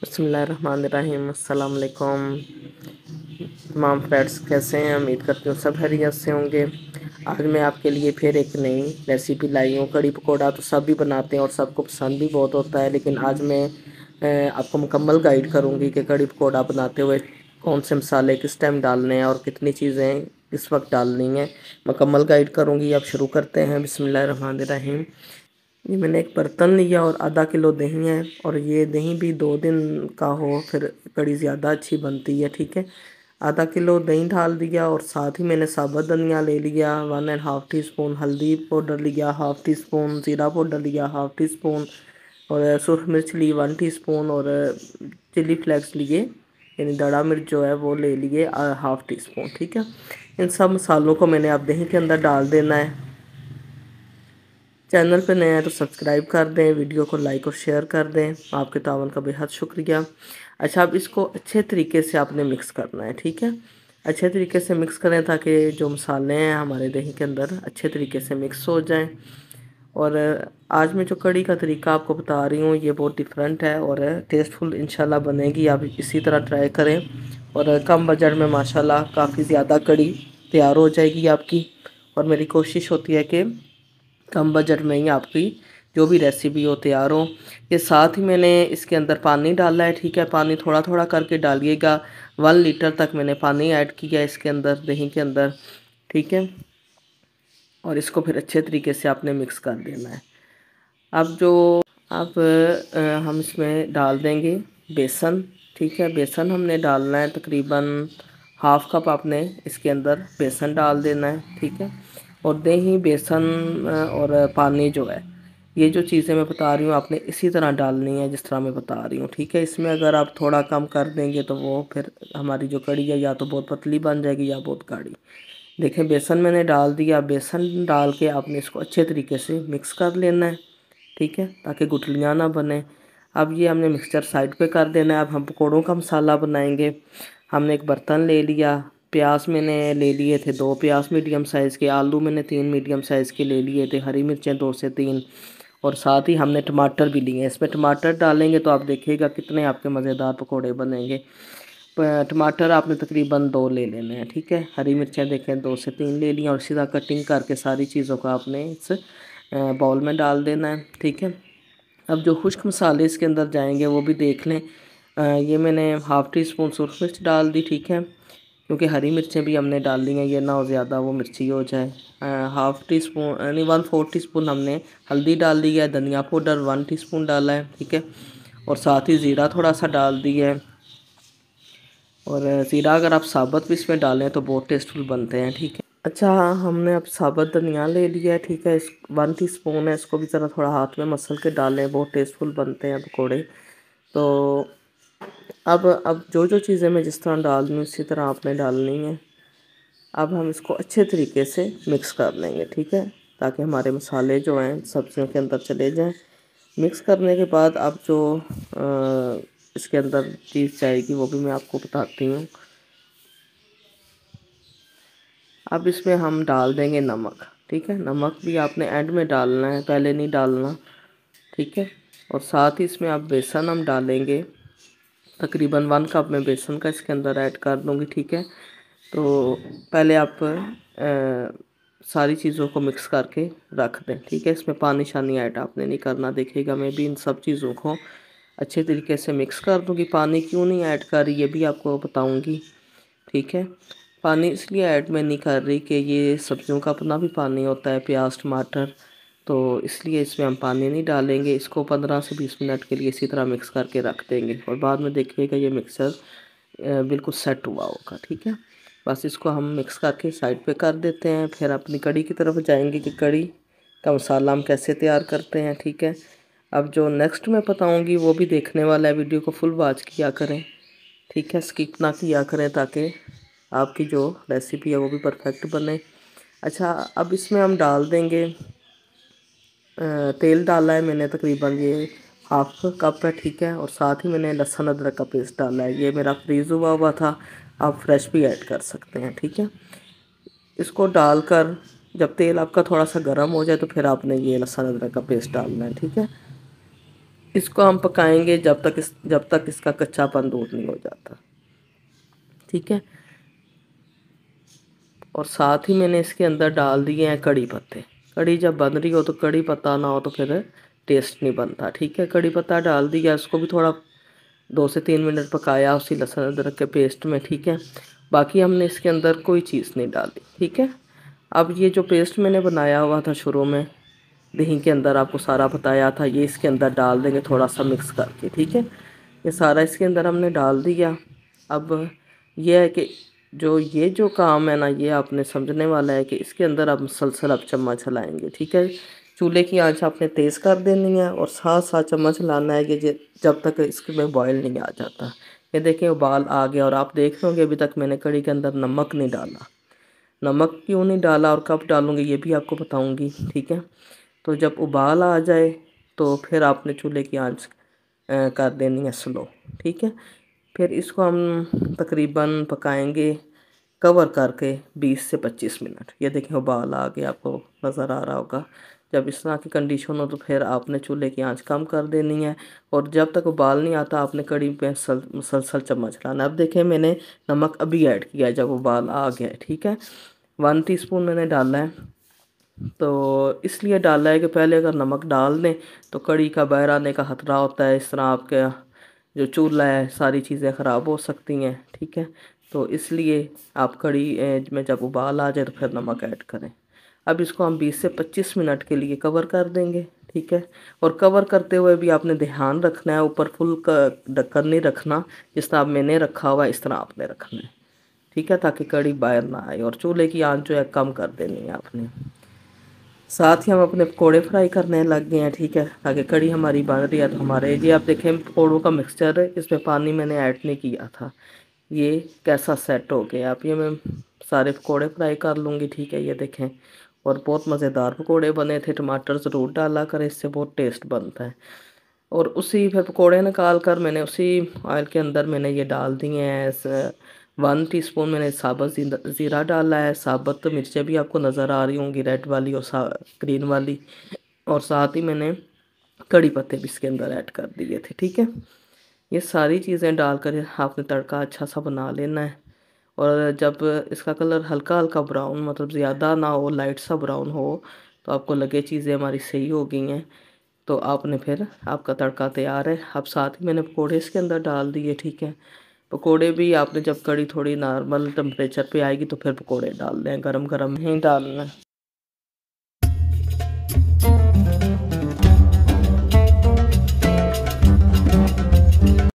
बिस्मिल्लाहिर्रहमानिर्रहीम। अस्सलाम वालेकुम तमाम फ्रेंड्स, कैसे हैं? उम्मीद करती हूँ सब खैरियत से होंगे। आज मैं आपके लिए फिर एक नई रेसिपी लाई हूँ। कड़ी पकौड़ा तो सब भी बनाते हैं और सबको पसंद भी बहुत होता है, लेकिन आज मैं आपको मुकम्मल गाइड करूँगी कि कड़ी पकौड़ा बनाते हुए कौन से मसाले किस टाइम डालने हैं और कितनी चीज़ें किस वक्त डालनी है, मुकम्मल गाइड करूँगी। अब शुरू करते हैं। बिस्मिल्लाहिर्रहमानिर्रहीम। ये मैंने एक बर्तन लिया और आधा किलो दही है, और ये दही भी 2 दिन का हो फिर कड़ी ज़्यादा अच्छी बनती है। ठीक है, आधा किलो दही डाल दिया और साथ ही मैंने साबुत धनिया ले लिया 1.5 टीस्पून, हल्दी पाउडर लिया 1/2 टीस्पून, ज़ीरा पाउडर लिया 1/2 टीस्पून, और सुरख मिर्च ली 1 टीस्पून, और चिली फ्लेक्स लिए यानी दड़ा मिर्च जो है वो ले लिए 1/2 टीस्पून। ठीक है, इन सब मसालों को मैंने अब दही के अंदर डाल देना है। चैनल पे नए हैं तो सब्सक्राइब कर दें, वीडियो को लाइक और शेयर कर दें, आपके तावन का बेहद शुक्रिया। अच्छा, अब इसको अच्छे तरीके से आपने मिक्स करना है। ठीक है, अच्छे तरीके से मिक्स करें ताकि जो मसाले हैं हमारे दही के अंदर अच्छे तरीके से मिक्स हो जाएं। और आज मैं जो कड़ी का तरीका आपको बता रही हूँ ये बहुत डिफरेंट है और टेस्टफुल इंशाल्लाह बनेगी। आप इसी तरह ट्राई करें और कम बजट में माशाल्लाह काफ़ी ज़्यादा कड़ी तैयार हो जाएगी आपकी। और मेरी कोशिश होती है कि कम बजट में ही आपकी जो भी रेसिपी हो तैयार हो। ये साथ ही मैंने इसके अंदर पानी डाला है। ठीक है, पानी थोड़ा थोड़ा करके डालिएगा। 1 लीटर तक मैंने पानी ऐड किया है इसके अंदर, दही के अंदर। ठीक है, और इसको फिर अच्छे तरीके से आपने मिक्स कर देना है। अब हम इसमें डाल देंगे बेसन। ठीक है, बेसन हमने डालना है तकरीबन 1/2 कप आपने इसके अंदर बेसन डाल देना है। ठीक है, और दही, बेसन और पानी जो है, ये जो चीज़ें मैं बता रही हूँ आपने इसी तरह डालनी है जिस तरह मैं बता रही हूँ। ठीक है, इसमें अगर आप थोड़ा कम कर देंगे तो वो फिर हमारी जो कड़ी है या तो बहुत पतली बन जाएगी या बहुत गाढ़ी। देखें, बेसन मैंने डाल दिया। बेसन डाल के आपने इसको अच्छे तरीके से मिक्स कर लेना है। ठीक है, ताकि गुठलियाँ ना बने। अब ये हमने मिक्सचर साइड पे कर देना है। अब हम पकौड़ों का मसाला बनाएंगे। हमने एक बर्तन ले लिया, प्याज मैंने ले लिए थे 2 प्याज मीडियम साइज़ के, आलू मैंने 3 मीडियम साइज़ के ले लिए थे, हरी मिर्चें 2 से 3, और साथ ही हमने टमाटर भी लिए हैं। इसमें टमाटर डालेंगे तो आप देखिएगा कितने आपके मज़ेदार पकौड़े बनेंगे। टमाटर आपने तकरीबन 2 ले लेने हैं। ठीक है, हरी मिर्चें देखें 2 से 3 ले ली, और सीधा कटिंग करके सारी चीज़ों को आपने इस बाउल में डाल देना है। ठीक है, अब जो खुश्क मसाले इसके अंदर जाएंगे वो भी देख लें। ये मैंने 1/2 टीस्पून सुरख मिर्च डाल दी। ठीक है, क्योंकि हरी मिर्चें भी हमने डाल ली हैं, ये ना हो ज़्यादा वो मिर्ची हो जाए। 1/2 टीस्पून यानी 1/4 टीस्पून हमने हल्दी डाल दी है। धनिया पाउडर 1 टीस्पून डाला है। ठीक है, और साथ ही ज़ीरा थोड़ा सा डाल दिया है। और ज़ीरा अगर आप साबुत भी इसमें डालें तो बहुत टेस्टफुल बनते हैं। ठीक है, अच्छा, हमने अब साबुत धनिया ले लिया है। ठीक है, इस 1 टीस्पून है, इसको भी ज़रा थोड़ा हाथ में मसल के डालें, बहुत टेस्टफुल बनते हैं पकौड़े। तो अब जो जो चीज़ें मैं जिस तरह डाल दूँ इसी तरह आपने डालनी है। अब हम इसको अच्छे तरीके से मिक्स कर लेंगे। ठीक है, ताकि हमारे मसाले जो हैं सब्जियों के अंदर चले जाएं। मिक्स करने के बाद अब जो इसके अंदर चीज़ जाएगी वो भी मैं आपको बताती हूँ। अब इसमें हम डाल देंगे नमक। ठीक है, नमक भी आपने एंड में डालना है, पहले नहीं डालना। ठीक है, और साथ ही इसमें आप बेसन हम डालेंगे, तकरीबन 1 कप में बेसन का इसके अंदर ऐड कर दूँगी। ठीक है, तो पहले आप सारी चीज़ों को मिक्स करके रख दें। ठीक है, इसमें पानी शानी ऐड आपने नहीं करना। देखिएगा, मैं भी इन सब चीज़ों को अच्छे तरीके से मिक्स कर दूँगी। पानी क्यों नहीं ऐड कर रही ये भी आपको बताऊँगी। ठीक है, पानी इसलिए ऐड मैं नहीं कर रही कि ये सब्जियों का अपना भी पानी होता है, प्याज टमाटर, तो इसलिए इसमें हम पानी नहीं डालेंगे। इसको 15 से 20 मिनट के लिए इसी तरह मिक्स करके रख देंगे, और बाद में देखिएगा ये मिक्सर बिल्कुल सेट हुआ होगा। ठीक है, बस इसको हम मिक्स करके साइड पे कर देते हैं। फिर अपनी कड़ी की तरफ जाएंगे कि कड़ी का मसाला हम कैसे तैयार करते हैं। ठीक है, अब जो नेक्स्ट मैं बताऊँगी वो भी देखने वाला है, वीडियो को फुल वॉच किया करें। ठीक है, स्किप ना किया करें ताकि आपकी जो रेसिपी है वो भी परफेक्ट बने। अच्छा, अब इसमें हम डाल देंगे तेल डाला है मैंने तकरीबन ये 1/2 कप है। ठीक है, और साथ ही मैंने लहसुन अदरक का पेस्ट डाला है, ये मेरा फ्रीज़ हुआ हुआ था, आप फ्रेश भी ऐड कर सकते हैं। ठीक है, इसको डालकर जब तेल आपका थोड़ा सा गर्म हो जाए तो फिर आपने ये लहसुन अदरक का पेस्ट डालना है। ठीक है, इसको हम पकाएंगे जब तक इसका कच्चापन दूर नहीं हो जाता, ठीक है। और साथ ही मैंने इसके अंदर डाल दिए हैं कड़ी पत्ते। कड़ी जब बन रही हो तो कड़ी पत्ता ना हो तो फिर टेस्ट नहीं बनता, ठीक है। कड़ी पत्ता डाल दिया, उसको भी थोड़ा 2 से 3 मिनट पकाया उसी लहसुन अदरक के पेस्ट में, ठीक है। बाकी हमने इसके अंदर कोई चीज़ नहीं डाली, ठीक है। अब ये जो पेस्ट मैंने बनाया हुआ था शुरू में दही के अंदर, आपको सारा बताया था, ये इसके अंदर डाल देंगे थोड़ा सा मिक्स करके, ठीक है। ये सारा इसके अंदर हमने डाल दिया। अब ये है कि जो काम है ना, ये आपने समझने वाला है कि इसके अंदर आप मुसलसल आप चम्मच हिलाएंगे, ठीक है। चूल्हे की आंच आपने तेज़ कर देनी है और साथ साथ चम्मच हिलाना है कि जब तक इसमें बॉयल नहीं आ जाता। ये देखें उबाल आ गया और आप देख रहे होंगे अभी तक मैंने कढ़ी के अंदर नमक नहीं डाला। नमक क्यों नहीं डाला और कब डालूंगी ये भी आपको बताऊंगी, ठीक है। तो जब उबाल आ जाए तो फिर आपने चूल्हे की आंच कर देनी है स्लो, ठीक है। फिर इसको हम तकरीबन पकाएंगे कवर करके 20 से 25 मिनट। ये देखें उबाल आ गया, आपको नज़र आ रहा होगा। जब इस तरह की कंडीशन हो तो फिर आपने चूल्हे की आंच कम कर देनी है और जब तक उबाल नहीं आता आपने कड़ी पे मुसलसल चम्मच चलाना। अब देखें मैंने नमक अभी ऐड किया है जब उबाल आ गया है, ठीक है। 1 टीस्पून मैंने डाला है। तो इसलिए डाला है कि पहले अगर नमक डाल दें तो कड़ी का बाहर आने का खतरा होता है, इस तरह आपके जो चूल्हा है सारी चीज़ें ख़राब हो सकती हैं, ठीक है। तो इसलिए आप कड़ी में जब उबाल आ जाए तो फिर नमक ऐड करें। अब इसको हम 20 से 25 मिनट के लिए कवर कर देंगे, ठीक है। और कवर करते हुए भी आपने ध्यान रखना है, ऊपर फुल का ढक्कन नहीं रखना, जिस तरह मैंने रखा हुआ इस तरह आपने रखना है, ठीक है, ताकि कड़ी बाहर ना आए। और चूल्हे की आंच जो है कम कर देनी है आपने। साथ ही हम अपने पकोड़े फ्राई करने लग गए हैं, ठीक है, ताकि कड़ी हमारी बन रही है तो हमारे ये आप देखें पकोड़ों का मिक्सचर है, इसमें पानी मैंने ऐड नहीं किया था। ये कैसा सेट हो गया। आप ये मैं सारे पकोड़े फ्राई कर लूँगी, ठीक है, ये देखें। और बहुत मज़ेदार पकोड़े बने थे, टमाटर ज़रूर डाला करें, इससे बहुत टेस्ट बनता है। और उसी फिर पकोड़े निकाल कर मैंने उसी ऑयल के अंदर मैंने ये डाल दिए हैं। 1 टीस्पून मैंने साबुत ज़ीरा डाला है। साबुत मिर्चें भी आपको नज़र आ रही होंगी, रेड वाली और ग्रीन वाली। और साथ ही मैंने कड़ी पत्ते भी इसके अंदर ऐड कर दिए थे, ठीक है। ये सारी चीज़ें डालकर आपने तड़का अच्छा सा बना लेना है। और जब इसका कलर हल्का हल्का ब्राउन, मतलब ज़्यादा ना हो, लाइट सा ब्राउन हो, तो आपको लगे चीज़ें हमारी सही हो गई हैं, तो आपने फिर आपका तड़का तैयार है। अब साथ ही मैंने पकोड़े इसके अंदर डाल दिए, ठीक है। पकोड़े भी आपने जब कड़ी थोड़ी नॉर्मल टेम्परेचर पे आएगी तो फिर पकोड़े डाल दें, गरम गरम नहीं डालना।